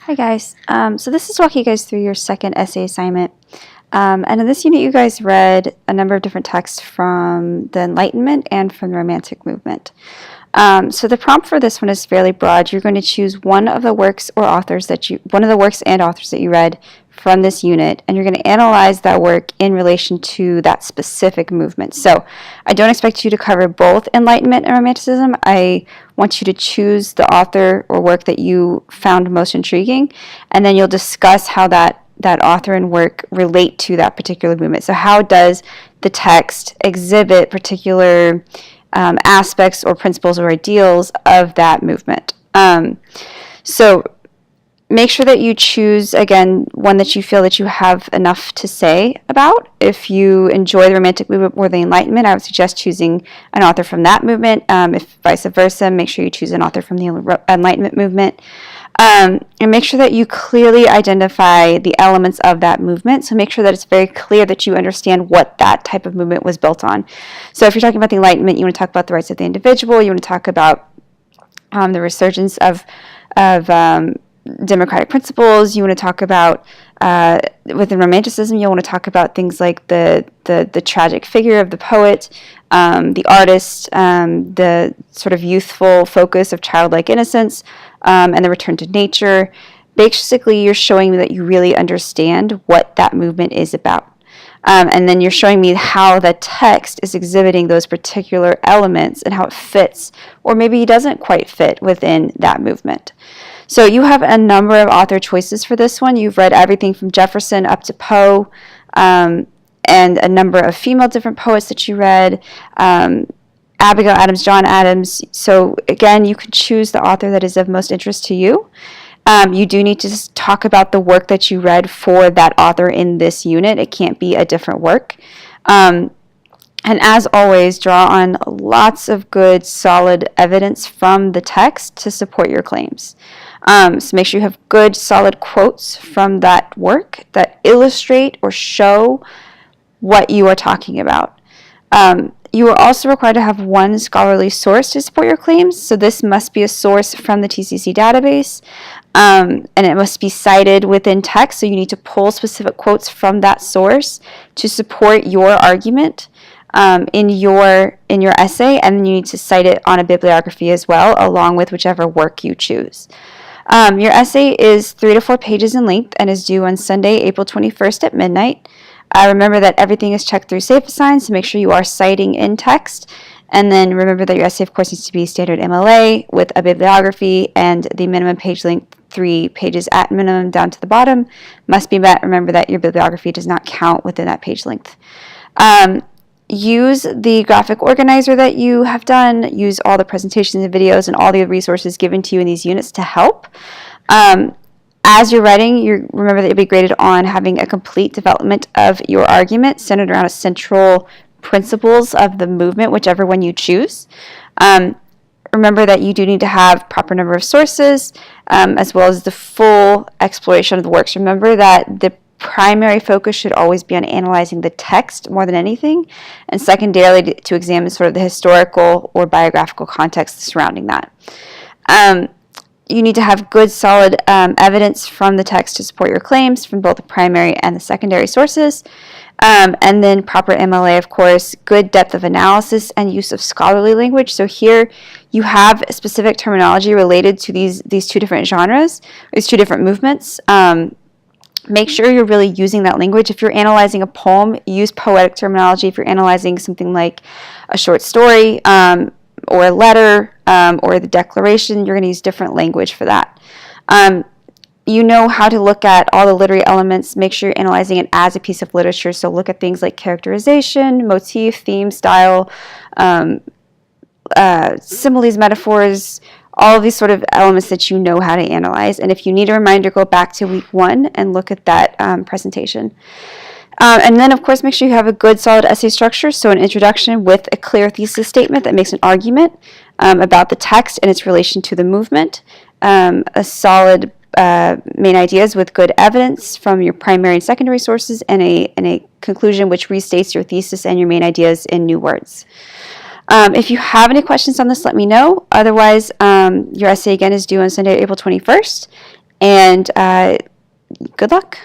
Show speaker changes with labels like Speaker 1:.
Speaker 1: Hi guys, so this is walking you guys through your second essay assignment. And in this unit you guys read a number of different texts from the Enlightenment and from the Romantic movement. So the prompt for this one is fairly broad. You're going to choose one of the works and authors that you read from this unit, and you're going to analyze that work in relation to that specific movement. So I don't expect you to cover both Enlightenment and Romanticism. I want you to choose the author or work that you found most intriguing, and then you'll discuss how that author and work relate to that particular movement. So how does the text exhibit particular aspects or principles or ideals of that movement? So make sure that you choose, again, one that you feel that you have enough to say about. If you enjoy the Romantic movement or the Enlightenment, I would suggest choosing an author from that movement. If vice versa, make sure you choose an author from the Enlightenment movement. And make sure that you clearly identify the elements of that movement. So make sure that it's very clear that you understand what that type of movement was built on. So if you're talking about the Enlightenment, you want to talk about the rights of the individual. You want to talk about the resurgence of democratic principles. You want to talk about within Romanticism, you'll want to talk about things like the tragic figure of the poet, the artist, the sort of youthful focus of childlike innocence, and the return to nature. Basically, you're showing me that you really understand what that movement is about. And then you're showing me how the text is exhibiting those particular elements and how it fits, or maybe it doesn't quite fit within that movement. So you have a number of author choices for this one. You've read everything from Jefferson up to Poe, and a number of female different poets that you read, Abigail Adams, John Adams. So again, you could choose the author that is of most interest to you. You do need to talk about the work that you read for that author in this unit. It can't be a different work. And as always, draw on lots of good, solid evidence from the text to support your claims. So make sure you have good, solid quotes from that work that illustrate or show what you are talking about. You are also required to have one scholarly source to support your claims. So this must be a source from the TCC database, and it must be cited within text. So you need to pull specific quotes from that source to support your argument in your essay, and then you need to cite it on a bibliography as well, along with whichever work you choose. Your essay is 3 to 4 pages in length and is due on Sunday, April 21st at midnight. Remember that everything is checked through SafeAssign, so make sure you are citing in text. And then remember that your essay, of course, needs to be standard MLA with a bibliography, and the minimum page length, 3 pages at minimum down to the bottom, must be met. Remember that your bibliography does not count within that page length. Use the graphic organizer that you have done. Use all the presentations and videos and all the resources given to you in these units to help. As you're writing, remember that you'll be graded on having a complete development of your argument centered around central principles of the movement, whichever one you choose. Remember that you do need to have proper number of sources, as well as the full exploration of the works. Remember that the primary focus should always be on analyzing the text more than anything, and secondarily to examine sort of the historical or biographical context surrounding that. You need to have good, solid evidence from the text to support your claims from both the primary and the secondary sources. And then proper MLA, of course, good depth of analysis and use of scholarly language. So here you have specific terminology related to these two different genres, these two different movements. Make sure you're really using that language. If you're analyzing a poem, use poetic terminology. If you're analyzing something like a short story or a letter or the Declaration, you're going to use different language for that. You know how to look at all the literary elements. Make sure you're analyzing it as a piece of literature. So look at things like characterization, motif, theme, style, similes, metaphors, all of these sort of elements that you know how to analyze. And if you need a reminder, go back to week 1 and look at that presentation. And then, of course, make sure you have a good, solid essay structure. So an introduction with a clear thesis statement that makes an argument about the text and its relation to the movement. A solid main ideas with good evidence from your primary and secondary sources, and a conclusion which restates your thesis and your main ideas in new words. If you have any questions on this, let me know. Otherwise, your essay again is due on Sunday, April 21st. And good luck.